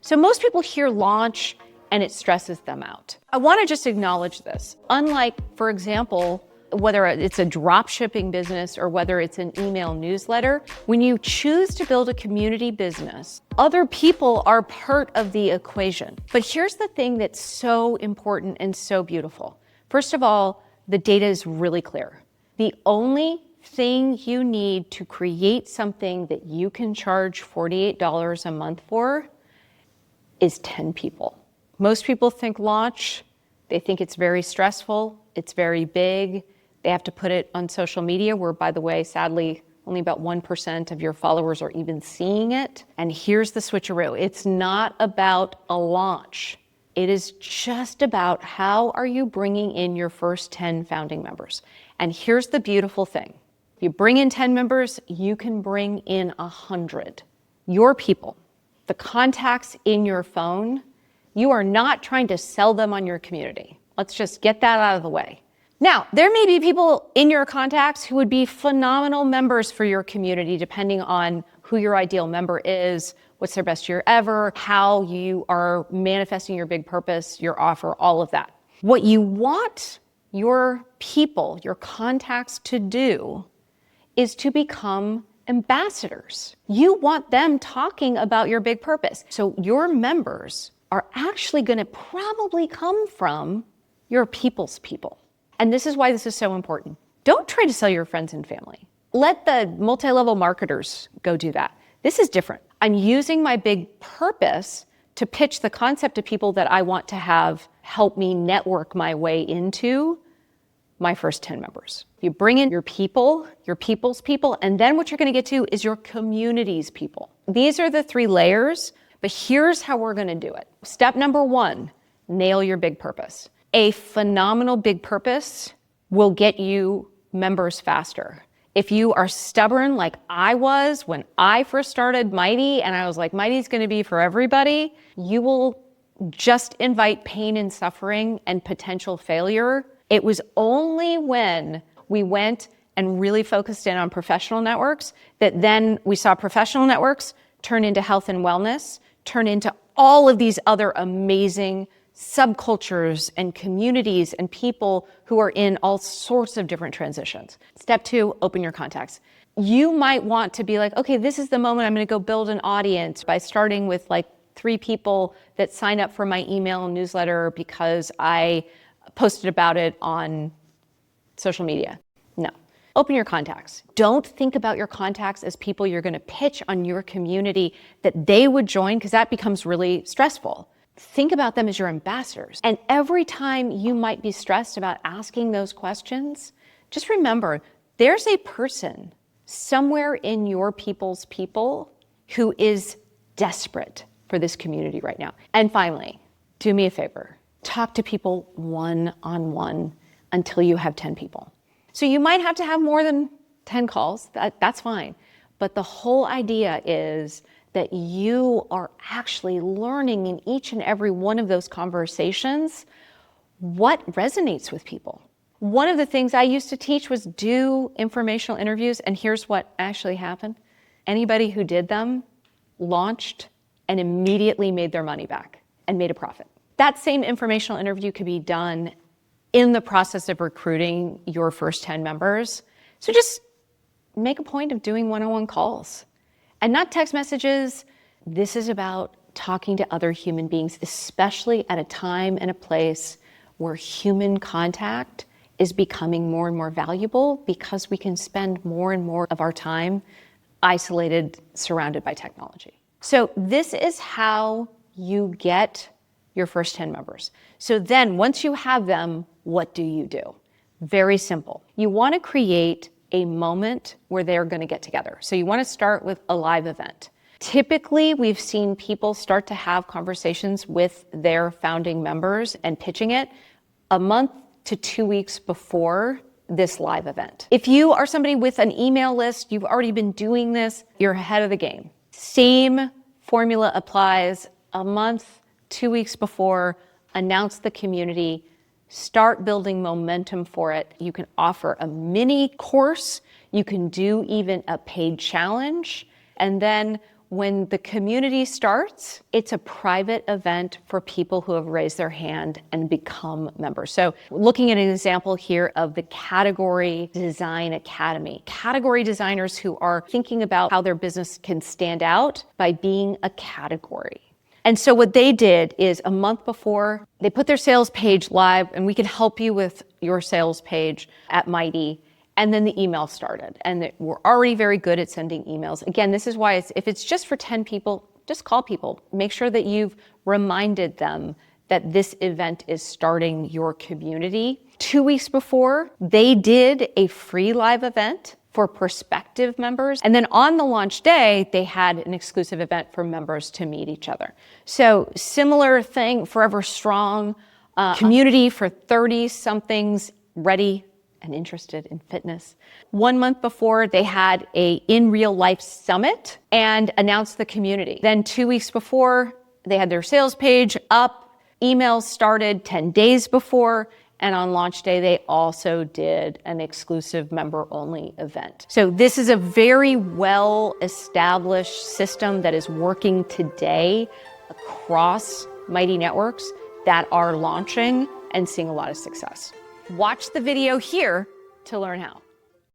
So most people hear launch and it stresses them out. I want to just acknowledge this. Unlike, for example, whether it's a drop shipping business or whether it's an email newsletter, when you choose to build a community business, other people are part of the equation. But here's the thing that's so important and so beautiful. First of all, the data is really clear. The only thing you need to create something that you can charge $48 a month for is 10 people. Most people think launch, they think it's very stressful, it's very big. They have to put it on social media where, by the way, sadly, only about 1% of your followers are even seeing it. And here's the switcheroo. It's not about a launch. It is just about how are you bringing in your first 10 founding members. And here's the beautiful thing. If you bring in 10 members, you can bring in 100. Your people, the contacts in your phone, you are not trying to sell them on your community. Let's just get that out of the way. Now, there may be people in your contacts who would be phenomenal members for your community, depending on who your ideal member is, what's their best year ever, how you are manifesting your big purpose, your offer, all of that. What you want your people, your contacts to do is to become ambassadors. You want them talking about your big purpose. So your members are actually going to probably come from your people's people. And this is why this is so important. Don't try to sell your friends and family. Let the multi-level marketers go do that. This is different. I'm using my big purpose to pitch the concept to people that I want to have help me network my way into my first 10 members. You bring in your people, your people's people, and then what you're going to get to is your community's people. These are the 3 layers, but here's how we're going to do it. Step number 1, nail your big purpose. A phenomenal big purpose will get you members faster. If you are stubborn like I was when I first started Mighty, and I was like, Mighty's going to be for everybody, you will just invite pain and suffering and potential failure. It was only when we went and really focused in on professional networks that then we saw professional networks turn into health and wellness, turn into all of these other amazing subcultures and communities and people who are in all sorts of different transitions. Step 2, open your contacts. You might want to be like, okay, this is the moment I'm going to go build an audience by starting with like 3 people that sign up for my email newsletter because I posted about it on social media. No. Open your contacts. Don't think about your contacts as people you're going to pitch on your community that they would join, because that becomes really stressful. Think about them as your ambassadors. And every time you might be stressed about asking those questions, just remember, there's a person somewhere in your people's people who is desperate for this community right now. And finally, do me a favor. Talk to people one-on-one until you have 10 people. So you might have to have more than 10 calls. That's fine. But the whole idea is that you are actually learning in each and every one of those conversations what resonates with people. One of the things I used to teach was do informational interviews, and here's what actually happened. Anybody who did them launched and immediately made their money back and made a profit. That same informational interview could be done in the process of recruiting your first 10 members. So just make a point of doing one-on-one calls. And not text messages. This is about talking to other human beings, especially at a time and a place where human contact is becoming more and more valuable because we can spend more and more of our time isolated, surrounded by technology. So this is how you get your first 10 members. So then once you have them, what do you do? Very simple. You want to create a moment where they're going to get together. So you want to start with a live event. Typically, we've seen people start to have conversations with their founding members and pitching it a month to 2 weeks before this live event. If you are somebody with an email list, you've already been doing this, you're ahead of the game. Same formula applies. A month, 2 weeks before, announce the community, start building momentum for it. You can offer a mini course. You can do even a paid challenge. And then when the community starts, it's a private event for people who have raised their hand and become members. So looking at an example here of the Category Design Academy, category designers who are thinking about how their business can stand out by being a category. And so what they did is a month before, they put their sales page live, and we can help you with your sales page at Mighty. And then the email started, and we're already very good at sending emails. Again, this is why if it's just for 10 people, just call people. Make sure that you've reminded them that this event is starting your community. 2 weeks before, they did a free live event for prospective members. And then on the launch day, they had an exclusive event for members to meet each other. So similar thing, Forever Strong, community for 30-somethings ready and interested in fitness. 1 month before, they had a In Real Life Summit and announced the community. Then 2 weeks before, they had their sales page up, emails started 10 days before, and on launch day, they also did an exclusive member-only event. So this is a very well-established system that is working today across Mighty Networks that are launching and seeing a lot of success. Watch the video here to learn how.